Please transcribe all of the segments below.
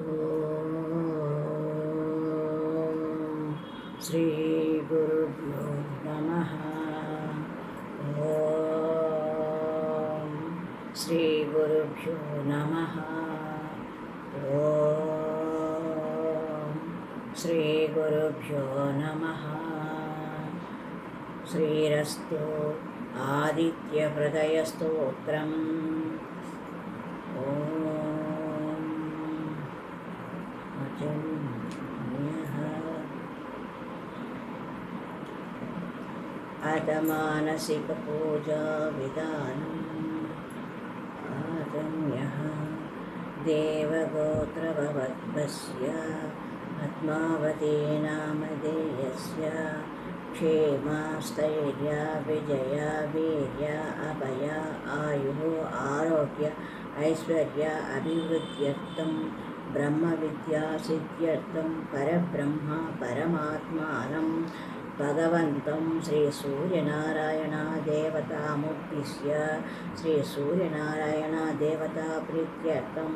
ఓం శ్రీ గురుభ్యో నమః. ఓం శ్రీ గురుభ్యో నమః. ఓం శ్రీ గురుభ్యో నమః. శ్రీరస్తు ఆదిత్యహృదయస్తోత్రం. ఓం అజన్యః అథ మానసిక పూజా విధానం. అజన్యః దేవగోత్రవద్భస్య పద్మావతీ నామధేయస్య క్షేమస్థైర్య విజయ వీర్య అభయ ఆయుః ఆరోగ్య ఐశ్వర్య అభివృద్ధ్యర్థం బ్రహ్మ విద్యా సిద్ధ్యర్థం పరబ్రహ్మ పరమాత్మానం భగవంతం శ్రీ సూర్యనారాయణ దేవతాముద్దిశ్య శ్రీ సూర్యనారాయణ దేవతా ప్రీత్యర్థం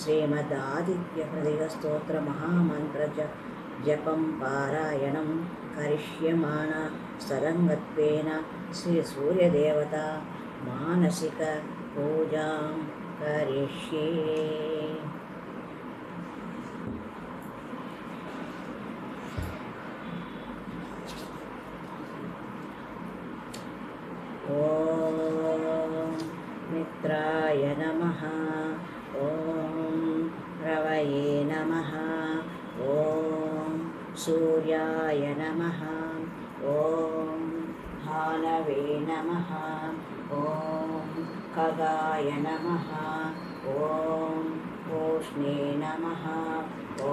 శ్రీమదాదిత్య హృదయ స్తోత్ర మహామంత్ర జపం పారాయణం కరిష్యమాణ సరంగత్వేన శ్రీ సూర్యదేవత మానసిక పూజాం కరిష్యే. ఓం మిత్రాయ నమః. ఓం రవయే నమః. ఓం సూర్యాయ నమః. ఓం భానవే నమః. ఓం ఖగాయ నమః. ఓం పూష్ణే నమః.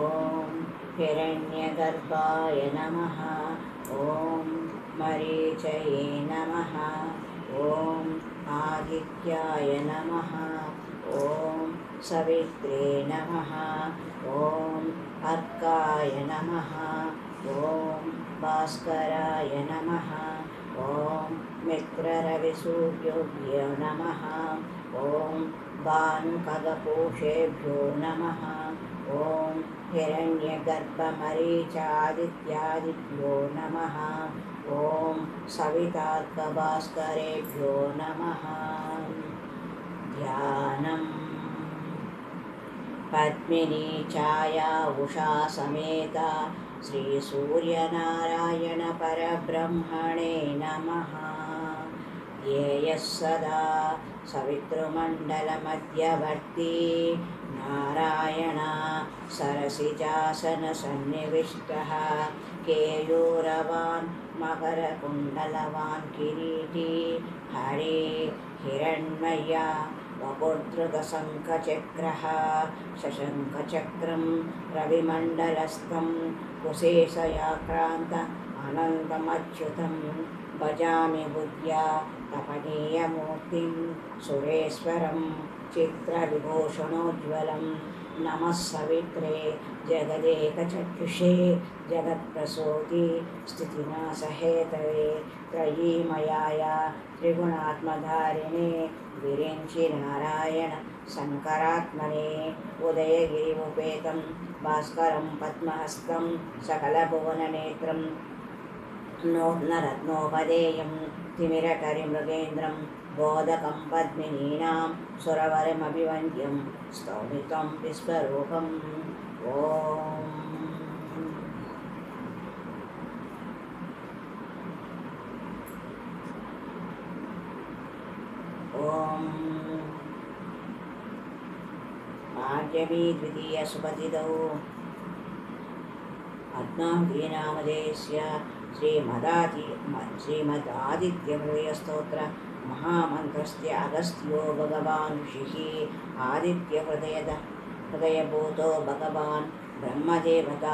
ఓం హిరణ్యగర్భాయ నమః. ఓం మరీచయే నమః. ఓం ఆదిత్యాయ నమః. ఓం సవిత్రే నమః. ఓం అర్కాయ నమః. ఓం భాస్కరాయ నమః. ఓం మిత్రరవిసూర్యోభ్యో నమః. ఓం భానుఖగపోషేభ్యో నమః. ఓం హిరణ్యగర్భమరీచాదిత్యాదిభ్యో నమః. ఓం సవితార్కభాస్కరేభ్యో నమః. ధ్యానం. పద్మినీ ఛాయా ఉషా సమేత శ్రీ సూర్యనారాయణ పరబ్రహ్మణే నమః. ధ్యేయః సదా సవితృమండలమధ్యవర్తి నారాయణ సరసిజాసన సన్నివిష్టః కేయూరవాన్ మకరకుండలవాన్ కిరీటీ హరే హిరణ్మయ వపుర్ధృతశంఖచక్రః శశంఖచక్రం రవిమండలస్థం కుశేషయాక్రాంత అనంతమచ్యుతం భజామి బుద్ధ్యా తపనీయమూర్తిం సురేశ్వరం చిత్రవిభూషణోజ్వలం. నమః సవిత్రే జగదేకచక్షుషే జగత్ప్రసూతి స్థితినాశహేతవే త్రయీమయాయ త్రిగుణాత్మధారిణే విరించి నారాయణ శంకరాత్మనే ఉదయగిరిముపేతం భాస్కరం పద్మహస్తం సకలభువననేత్రం నరత్నోపదేయం తిమిరకరిమృగేంద్రం బోధకం పద్మినీనాం సురవరమభివంద్యం స్తౌమితం విశ్వరూపం. ఓం ఓం పాడ్యమీ ద్వితీయ సుపతిదౌ పద్మావతీనామధేయస్య శ్రీమదాదిత్యహృదయస్తోత్ర మహామంత్రస్య అగస్త్యో భగవాన్ ఋషిః ఆదిత్యహృదయభూతో భగవాన్ బ్రహ్మదేవత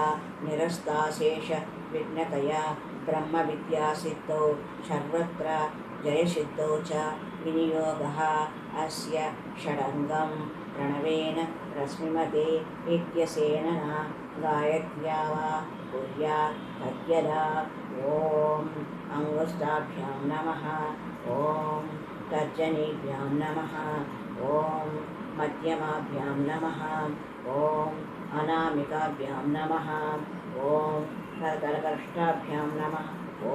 నిరస్తాశేష విఘ్నతయా బ్రహ్మ విద్యాసిద్ధౌ సర్వత్ర జయసిద్ధౌ చ వినియోగః అస్య షడంగం ప్రణవేన రశ్మిమతే ఇత్యసేన గాయత్ర్యా వా కుర్యాత్ తద్యదా. ఓం అంగుష్టాభ్యాం నమః. ఓం తర్జనీభ్యాం నమః. ఓం मध्यमाभ्यां नमः। ॐ अनामिकाभ्यां नमः। ॐ करकरकष्टाभ्यां नमः। ॐ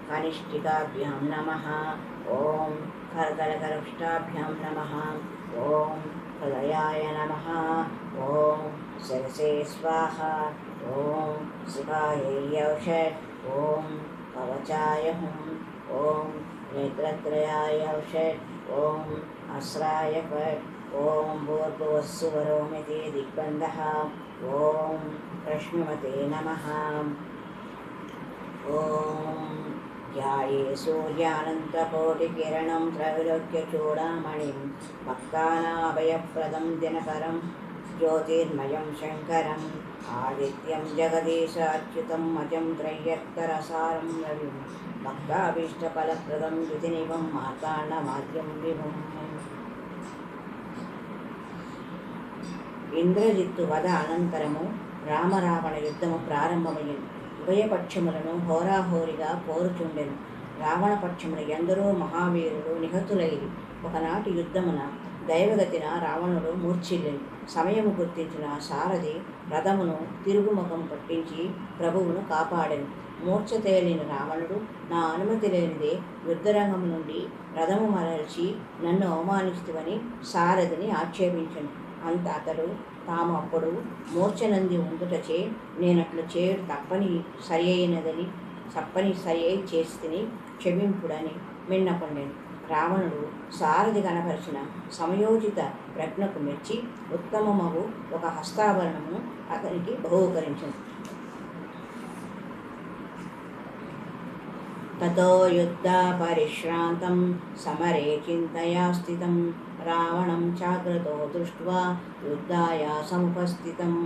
कनिष्ठिकाभ्यां नमः। ॐ करकरकरुष्टाभ्यां नमः। ॐ हृदयाय नमः। ॐ शिरसे स्वाहा। ॐ शिवायै औषध। ॐ कवचाय हुं। ॐ नेत्रत्रयाय औषध। ॐ अस्राय फट्। ॐ भूर्भुवस्सुवरोमिति दिग्बन्धः। ॐ रश्मिमते नमः। ॐ ध्याये सूर्यानन्तकोटिकिरणं त्रैलोक्यचूडामणिं भक्तानाभयप्रदं दिनकरं ज्योतिर्मयं शङ्करम् आदित्यं जगदीशाच्युतम् अजं त्रय्यत्तरसारं रविं भक्ताभीष्टफलप्रदं द्युतिनिभं मार्ताण्डमाद्यं विभुम्। ఇంద్రజిత్తు వధ అనంతరము రామరావణ యుద్ధము ప్రారంభమైంది. ఉభయపక్షములను హోరాహోరిగా పోరుచుండెను. రావణపక్షమున ఎందరో మహావీరులు నిహతులైరి. ఒకనాటి యుద్ధమున దైవగతిన రావణుడు మూర్ఛిల్లెను. సమయము గుర్తించిన సారథి రథమును తిరుగుముఖం పట్టించి ప్రభువును కాపాడెను. మూర్ఛ తేలిన రావణుడు నా అనుమతి లేనిదే యుద్ధరంగం నుండి రథము మరల్చి నన్ను అవమానిస్తువని సారథిని ఆక్షేపించను. అంత అతడు తాము అప్పుడు మూర్ఛనంది ఉందుటచే నేనట్లు చేయుడు తప్పని సరి అయి చేసి క్షమింపుడని మిన్నపండెను. రావణుడు సారథి కనపరిచిన సమయోచిత ప్రజ్ఞకు మెచ్చి ఉత్తమమగు ఒక హస్తాభరణమును అతనికి బహూకరించను. ततो युद्धापरिश्रान्तं समरे चिन्तया स्थितं रावणं चाग्रतो दृष्ट्वा युद्धाय समुपस्थितम्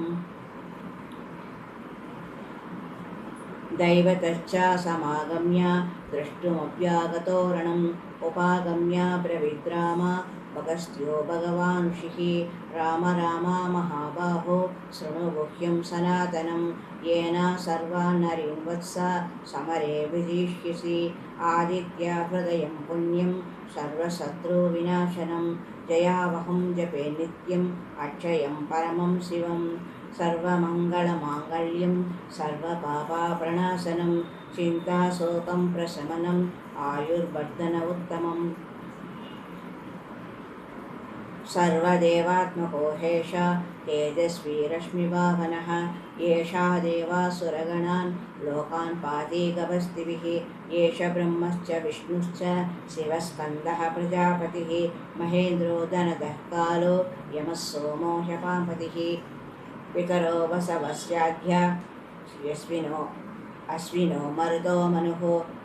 दैवतश्च समागम्य द्रष्टुमभ्यागतो रणम् उपागम्य ब्रवीद्राम भगस्त्यो भगवान् ऋषिः राम राम महाबाहो शृणु गुह्यं सनातनं येन सर्वान् नरीन् वत्स समरे विजिष्यसि आदित्य हृदयं पुण्यं सर्वशत्रुविनाशनं जयावहं जपे नित्यम् अक्षयं परमं शिवं सर्वमङ्गलमाङ्गल्यं सर्वपापप्रणाशनं चिन्ताशोकं प्रशमनम् आयुर्वर्धन उत्तमम् सर्वदेवात्मको हेष तेजस्वी रश्मिवाहनः येषा देवासुरगणान् लोकान् पाति गभस्तिभिः येष ब्रह्मश्च विष्णुश्च शिवस्कन्दः प्रजापतिः महेन्द्रो धनदः कालो यमः सोमो शपापतिः पितरो वसवस्याध्य अश्विनो मरुतो मनुः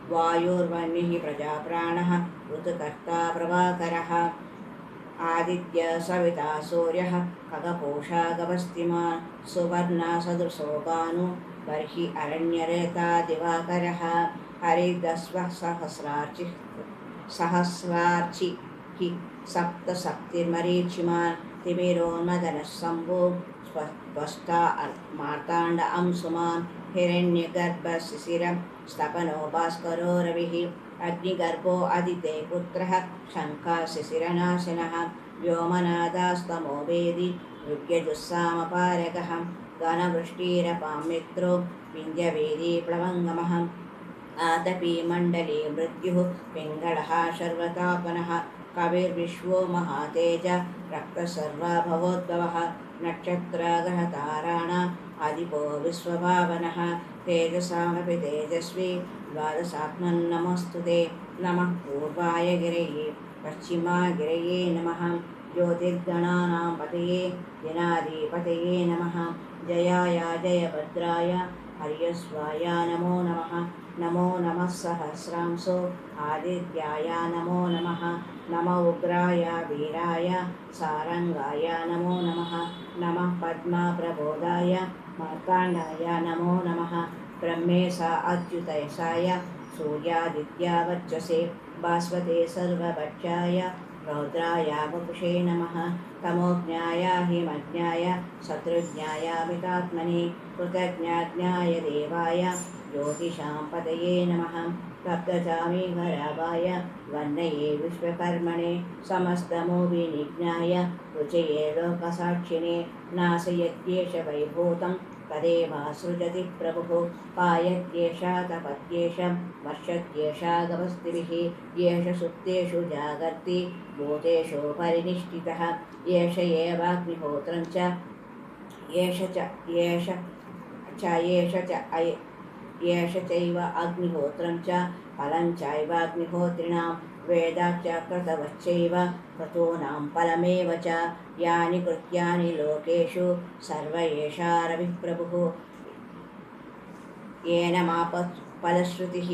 वायुर्वह्निः प्रजाप्राणः ऋतुकर्ता प्रभाकरः आदित्य सविता सूर्यः खगपोषा गभस्तिमान् सुवर्णा सदृशो भानु बर्हि अरण्यरेता दिवाकरः हरिदस्वः सहस्रार्चिः सप्तसप्तिर्मरीचिमान् तिमिरोन्मदनः शम्भो त्वष्टा मार्ताण्ड अंशुमान् हिरण्यगर्भशिशिरं स्तपनो भास्करो रविः अग्निगर्भो अदिते पुत्रः शङ्खशिशिरनाशनः व्योमनादास्तमो वेदी ऋग्यजुस्सामपारकः घनवृष्टिरपां मित्रो विन्ध्यवेदी प्लवङ्गमः आतपी मण्डली मृत्युः पिङ्गळः शर्वतापनः कविर्विश्वो महातेज रक्तसर्वा भवोद्भवः नक्षत्रग्रहताराणाम् अधिपो विश्वभावनः तेजसामपि तेजस्वी द्वादशात्मन्नमोऽस्तुते नमः पूर्वाय गिरये पश्चिमागिरये नमः ज्योतिर्गणानां पतये दिनाधिपतये नमः जयाय जयभद्राय हर्यस्वाय नमो नमः नमो नमः सहस्रांशो आदित्याय नमो नमः नमो उग्राय वीराय सारंगाय नमो नमः नमः पद्मप्रबोधाय मार्ताण्डाय नमो नमः ब्रह्मेश अच्युतयशाय सूर्यादित्यावर्चसे भास्वते सर्वभक्षाय रौद्राय वपुषे नमः तमोज्ञाय हिमज्ञाय शत्रुज्ञाय मितात्मने कृतज्ञाज्ञाय देवाय ज्योतिषां पतये नमः सप्तचामीघराभाय वर्णये विश्वकर्मणे समस्तमोविनिज्ञाय रुचये लोकसाक्षिणे नाशयत्येष वैभूतं तदेव सृजति प्रभुः पायत्येषा तपत्येष वर्षत्येषा गवस्तिभिः येष सुप्तेषु जागर्ति भूतेषु परिनिष्ठितः येष एवाग्निहोत्रं च येष चैव अग्निहोत्रं च फलं चैवाग्निहोत्रिणां वेदाच्च क्रतवश्चैव क्रतूनां फलमेव च यानि कृत्यानि लोकेषु सर्व एषा रविप्रभुः येन मापत् फलश्रुतिः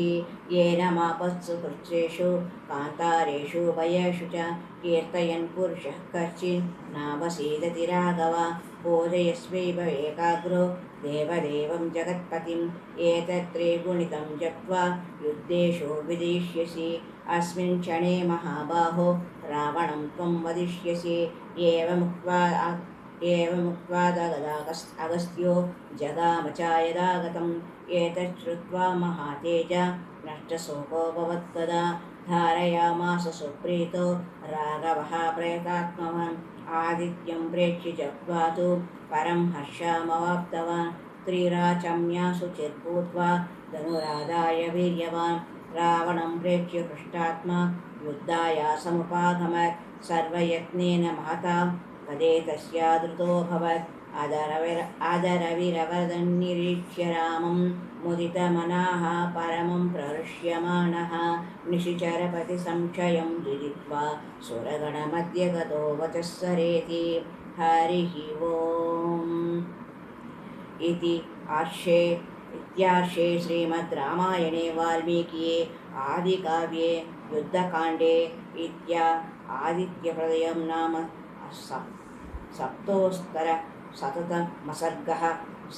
येन मापत्सु कृत्सेषु कान्तारेषु भयेषु च कीर्तयन् पुरुषः कश्चिन् नावसीदति राघव पूजयस्वैव एकाग्रो देवदेवं जगत्पतिम् एतत्त्रिगुणितं जप्त्वा युद्धेषु विदिष्यसि अस्मिन् क्षणे महाबाहो रावणं त्वं वदिष्यसि एवमुक्त्वा अगस्त्यो जगाम च यदागतम् एतच्छ्रुत्वा महातेज नष्टशोको भवत्तदा धारयामास सुप्रीतो राघवः प्रयतात्मवान् आदित्यं प्रेक्ष्य जप्त्वा तु परं हर्षमवाप्तवान् त्रिराचम्या शुचिर्भूत्वा धनुरादाय वीर्यवान् रावणं प्रेक्ष्य हृष्टात्मा युद्धाय समुपागमत् सर्वयत्नेन महता तदे तस्यादृतोऽभवत् आदरविरवदन्निरीक्ष्य रामं मुदितमनाः परमं प्रहृष्यमाणः निशिचरपतिसंशयं जित्वा सुरगणमध्ये गतो वचः सरेति हरिः ओम् इत्यार्षे श्रीमद् रामायणे वाल्मीकिये आदिकाव्ये युद्धकाण्डे आदित्यहृदयं नाम सप्तोत्तरशततमसर्गः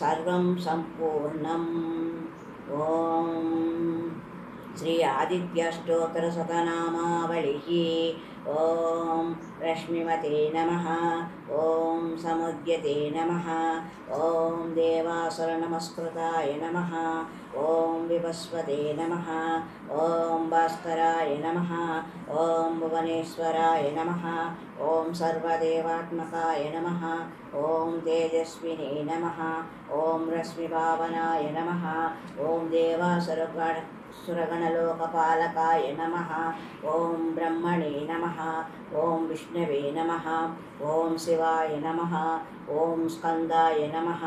सर्वं सम्पूर्णम्। ॐ श्री आदित्यष्टोत्तरशतनामावलिः। ॐ रश्मिमते नमः। ॐ समुद्यते नमः। ॐ देवासुरनमस्कृताय नमः। ॐ विवस्वते नमः। ॐ भास्कराय नमः। ॐ भुवनेश्वराय नमः। ॐ सर्वदेवात्मकाय नमः। ॐ तेजस्विने नमः। ॐ रश्मिभावनाय नमः। ॐ सुरगणलोकपालकाय नमः। ॐ ब्रह्मणे नमः। ॐ विष्णवे नमः। ॐ शिवाय नमः। ॐ स्कन्दाय नमः।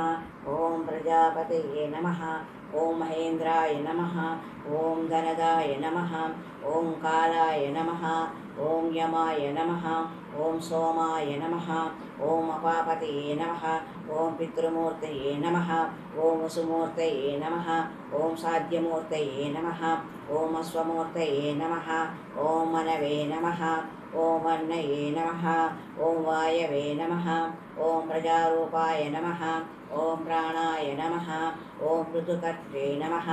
ॐ प्रजापतये नमः। ॐ महेन्द्राय नमः। ॐ गणदाय नमः। ॐ कालाय नमः। ॐ यमाय नमः। ॐ सोमाय नमः। ॐ अपापतये नमः। ॐ पितृमूर्तये नमः। ॐ वसुमूर्तये नमः। ॐ साध्यमूर्तये नमः। ॐ अश्वमूर्तये नमः। ॐ मनवे नमः। ॐ वर्णये नमः। ॐ वायवे नमः। ॐ प्रजारूपाय नमः। ॐ प्राणाय नमः। ॐ ऋतुकर्त्रे नमः।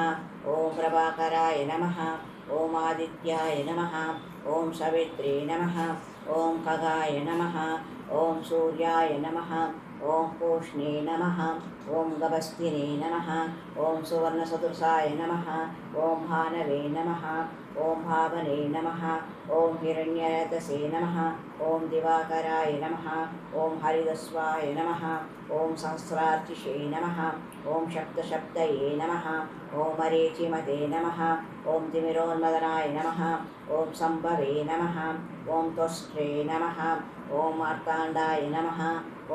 ॐ प्रभाकराय नमः। ॐ आदित्याय नमः। ॐ सवित्रे नमः। ॐ खगाय नमः। ॐ सूर्याय नमः। ॐ पूष्णे नमः। ॐ गभस्तिने नमः। ॐ सुवर्णसदृशाय नमः। ॐ भानवे नमः। ॐ भावने नमः। ॐ हिरण्यरतसे नमः। ॐ दिवाकराय नमः। ॐ हरिदस्वाय नमः। ॐ सहस्रार्चिषे नमः। ॐ शब्दशब्दये नमः। ॐ मरीचिमते नमः। ॐ तिमिरोन्मदनाय नमः। ॐ सम्भवे नमः। ॐ त्वष्ट्रे नमः। ॐ मार्ताण्डाय नमः।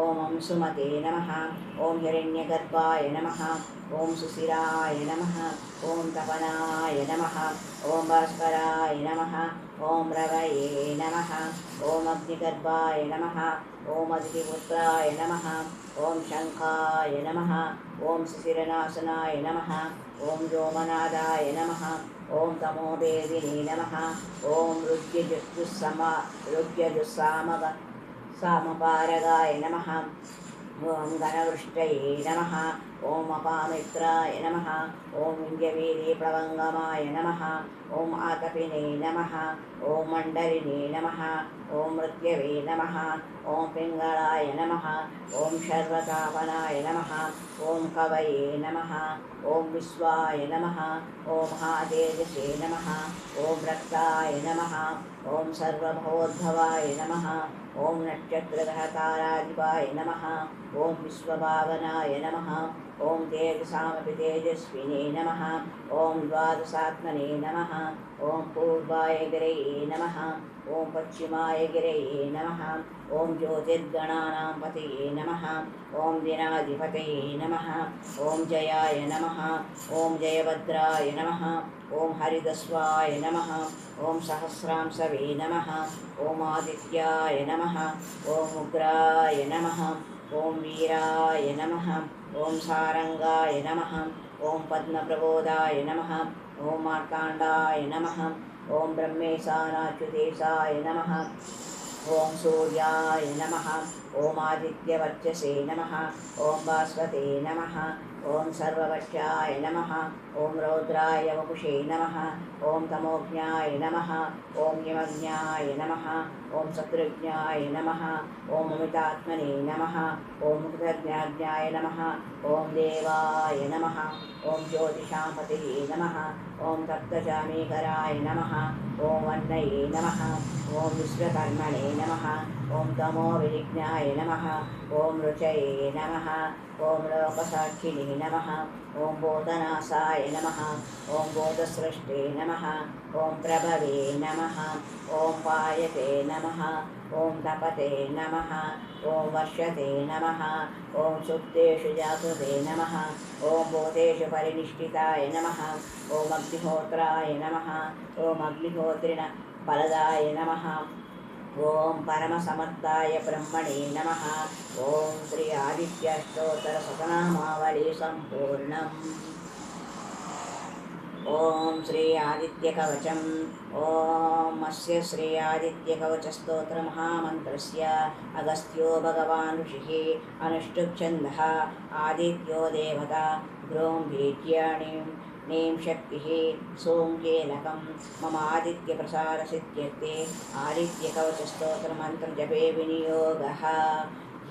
ॐ अंशुमते नमः। ॐ हिरण्यगर्भाय नमः। ॐ सुशिराय नमः। ॐ तपनाय नमः। ॐ भास्कराय नमः। ॐ रवये नमः। ॐ अग्निगर्भाय नमः। ॐ अदितिपुत्राय नमः। ॐ शङ्खाय नमः। ॐ शिशिरनाशनाय नमः। ॐ व्योमनादाय नमः। ॐ तमोदेविने नमः। ॐ रुद्रजुस्सामपारगाय नमः। ఓం గణవృష్టయే నమః. ఓం అపామిత్రాయ నమః. ఓం వింధ్యవీర్య ప్లవంగమాయ నమః. ఓం ఆతపినే నమః. ఓం మండలినే నమః. ఓం మృత్యవే నమః. ఓం పింగళాయ నమః. ఓం శర్వతాపనాయ నమః. ఓం కవయే నమః. ఓం విశ్వాయ నమః. ఓం మహాతేజసే నమః. ఓం రక్తాయ నమః. ఓం సర్వభవోద్భవాయ నమః. ఓం నక్షత్రగ్రహతారాధిపాయ నమః. ఓం విశ్వభావనాయ నమః. ఓం తేజసామపి తేజస్వినే నమః. ఓం ద్వాదశాత్మనే నమః. ఓం పూర్వాయ గిరయే నమః. ఓం పశ్చిమాయ గిరయే నమః. ఓం జ్యోతిర్గణానాం పతయే నమః. ఓం దినాధిపతయే నమః. ఓం జయాయ నమః. ఓం జయభద్రాయ నమః. ఓం హరిదస్వాయ నమః. ఓం సహస్రాంశవే నమః. ఓం ఆదిత్యాయ నమః. ఓం ఉగ్రాయ నమః. ఓం వీరాయ నమః. ఓం సారంగాయ నమః. ఓం పద్మప్రబోధాయ నమః. ఓం మార్తాండాయ నమః. ఓం బ్రహ్మేశానాచ్యుతేశాయ నమః. ఓం సూర్యాయ నమః. ఓం ఆదిత్యవర్చసే నమః. ఓం భాస్వతే నమః. ఓం సర్వవశ్యాయ నమః. ఓం రౌద్రాయ వపుషే నమః. ఓం తమోజ్ఞాయ నమః. ఓం యమజ్ఞాయ నమః. ఓం శత్రుజ్ఞాయ నమః. ఓం అమితాత్మనే నమః. ఓం కృతజ్ఞాజ్ఞాయ నమః. ఓం దేవాయ నమః. ఓం జ్యోతిషాంపతయే నమః. ఓం తప్తచామీకరాయ నమః. ఓం వన్నయే నమః. ఓం విశ్వకర్మణే నమః. ఓం తమో వినిజ్ఞాయ నమః. ఓం రుచయే నమః. ఓం లోకసాక్షిణే నమః. ఓం భూతనాశాయ నమః. ఓం భూతసృష్టే నమః. ఓం ప్రభవే నమః. ఓం పాయతే నమః. ఓం తపతే నమః. ఓం వర్షతే నమః. ఓం సుప్తేషు జాగృతే నమః. ఓం భూతేషు పరినిష్ఠితాయ నమః. ఓం అగ్నిహోత్రాయ నమః. ఓం అగ్నిహోత్రిణ ఫలదాయ నమః. ఓం పరమసమర్థాయ బ్రహ్మణే నమః. ఓం శ్రీ ఆదిత్యాష్టోత్తర శతనామావళి సంపూర్ణం. ఓం శ్రీ ఆదిత్యకవచం. ఓం అస్య శ్రీ ఆదిత్యకవచస్తోత్రమహామంత్రస్య అగస్త్యో భగవాన్ ఋషిః అనుష్ఠుప్ ఆదిత్యో దేవత గ్రోం భీజ్యాణిం నేం శక్తిः సోంకేలకం మమ ఆదిత్యప్రసారసిద్ధ్యర్థే ఆదిత్యకవచస్తోత్రమంత్రజపే వినియోగः.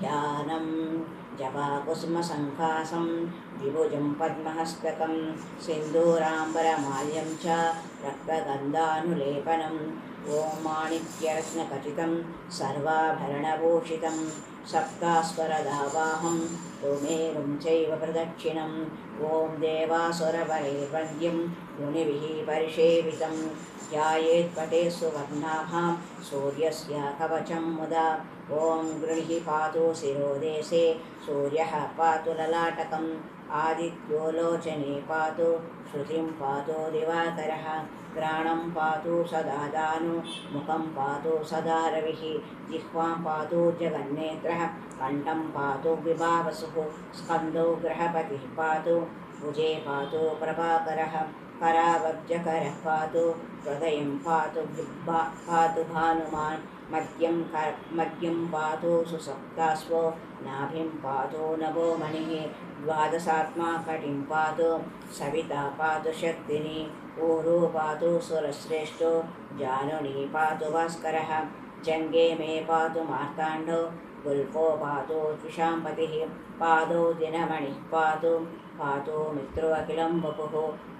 ధ్యానం జపాకుసుమసంకాసం ద్విభుజం పద్మహస్తకం సింధూరాంబరమాల్యం చ రక్తగంధానులేపనం. ఓం మాణిక్యరత్నఖచితం సర్వాభరణభూషితం సప్తాస్వరదావాహం రుమేరుం చైవ ప్రదక్షిణం. ఓం దేవాసురవరైర్వంద్యం మునిభిः పరిసేవితం. ధ్యాయేత్పటే సువర్ణాభాం సూర్యస్య కవచం ముదా. ఓం గృణిః పాతు శిరోదేశే సూర్యः పాతు లలాటకం. ఆదిత్యో లోచనే పాతు శృతిం పాతు దివాకరः. గ్రాణం పాతు సదా దాను ముఖం పాతు సదా రవిः. జిహ్వాం పాతు జగన్నేత్రः కంఠం పాతు విభావసుః. స్కందో గ్రహపతిः పాతు భుజే పాతు ప్రభాకరः. करावब्जकरः पातु हृदयं पातु पातु भानुमान्. मद्यं पातु सुसप्तास्वो नाभिं पातु नभोमणिः. द्वादशात्मा कटिं पातु सविता पातु शक्तिनी. ऊरू पातु सुरश्रेष्ठो जानुनी पातु भास्करः. जङ्गे मे पातु मार्ताण्डो गुल्फो पातु त्रिशाम्पतिः. पादौ दिनमणिः पातु पातु मित्रो अखिलं वपुः.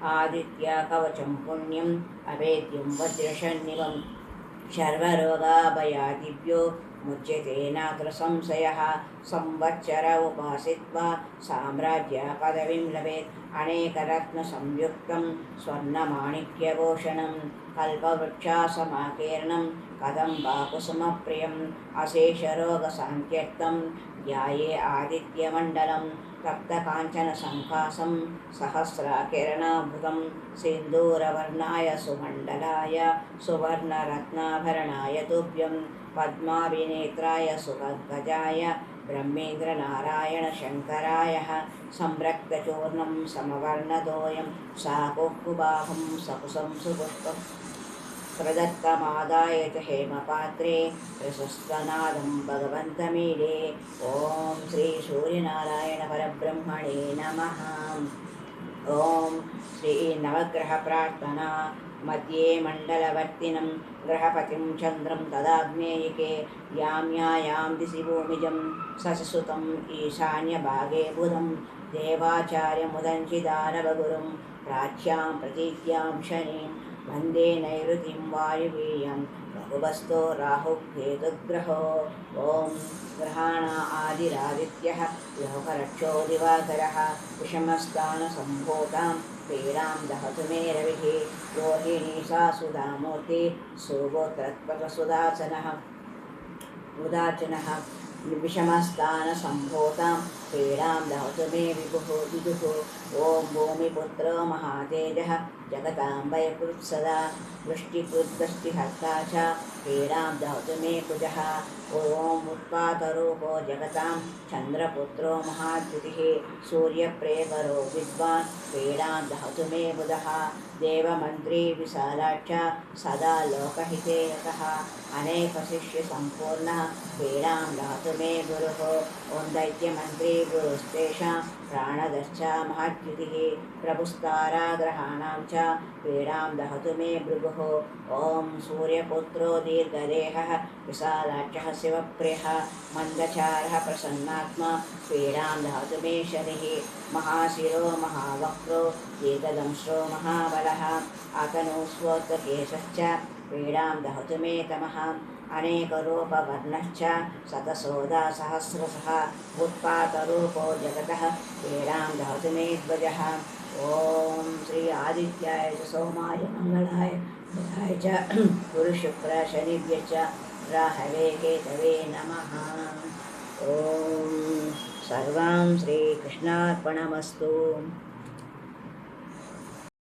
आदित्याकवचं पुण्यम् अवेद्यं वज्रशन्निवं. सर्वरोगाभयादिभ्यो मुच्यते नात्र संशयः. संवत्सर उपासित्वा साम्राज्यपदवीं लभेत्. अनेकरत्नसंयुक्तं स्वर्णमाणिक्यभूषणं कल्पवृक्षासमाकीर्णं कदम्बाकुसुमप्रियम्. अशेषरोगशान्त्यर्थं ध्याये आदित्यमण्डलं. तप्तकाञ्चनसङ्कासं सहस्रकिरणाभृतं. सिन्दूरवर्णाय सुमण्डलाय सुवर्णरत्नाभरणाय तुभ्यं. पद्माभिनेत्राय सुभद्गजाय ब्रह्मेन्द्रनारायणशङ्कराय संरक्तचूर्णं समवर्णतोयं साकुक्कुबाहं सकुसं सुपुष्पम्. प्रदत्तमादाय च हेमपात्रे प्रशस्तनादं भगवन्तमीडे। ॐ श्री सूर्यनारायणपरब्रह्मणे नमः। ॐ श्री नवग्रहप्रार्थना मध्ये मण्डलवर्तिनं ग्रहपतिं चन्द्रं तदाग्नेयिके यां दिशि भूमिजं ससुतं ईशान्यभागे बुधं देवाचार्यमुदञ्चिदानवगुरुं प्राच्यां प्रतीत्यां शनिं वन्दे नैऋतिं वायुवीर्यं रघुवस्तो राहुकेतुग्रहो। ॐ ग्रहाणा आदिरादित्यः लोकरक्षो दिवाकरः विषमस्थानसम्भूतां पीडां दहतु मे रविः रोहिणी सा सुधामूर्ति सुगोत्रत्परसुदाचनः उदाचनः विषमस्थानसम्भूतां पीडां दहतु मे विदुः। ॐ भूमिपुत्रो महातेजः जगतां वयकृत्सदा वृष्टिकृद्वृष्टिहर्ता च पीडां दहतु मे कुजः। ॐ उत्पातरूपो जगतां चन्द्रपुत्रो महाद्युतिः सूर्यप्रेकरो विद्वान् पीडां दहतु मे बुधः। देवमन्त्री विशालाक्ष सदा लोकहिते रतः अनेकशिष्यसम्पूर्णः पीडां दहतु मे गुरुः। ॐ दैत्यमन्त्री गुरुस्तेषां प्राणदश्च महद्युतिः प्रभुस्ताराग्रहाणां च पीडां दहतु मे भृगुः। ॐ सूर्यपुत्रो दीर्घदेहः विशालाक्षः शिवप्रियः मन्दचारः प्रसन्नात्मा पीडां दहतु मे शनिः। महाशिरो महावक्रो दीर्घदंश्रो महाबलः अतनुस्वोत्रकेशश्च पीडां दहतु मे तमः। अनेकरूपवर्णश्च शतशोधासहस्रशः उत्पातरूपो जगतः पीडां दहतु मे ध्वजः। ॐ श्री आदित्याय च सोमाय मङ्गलाय बुधाय च गुरुशुक्रशनिभ्यश्च राहवे केतवे नमः। ॐ सर्वं श्रीकृष्णार्पणमस्तु।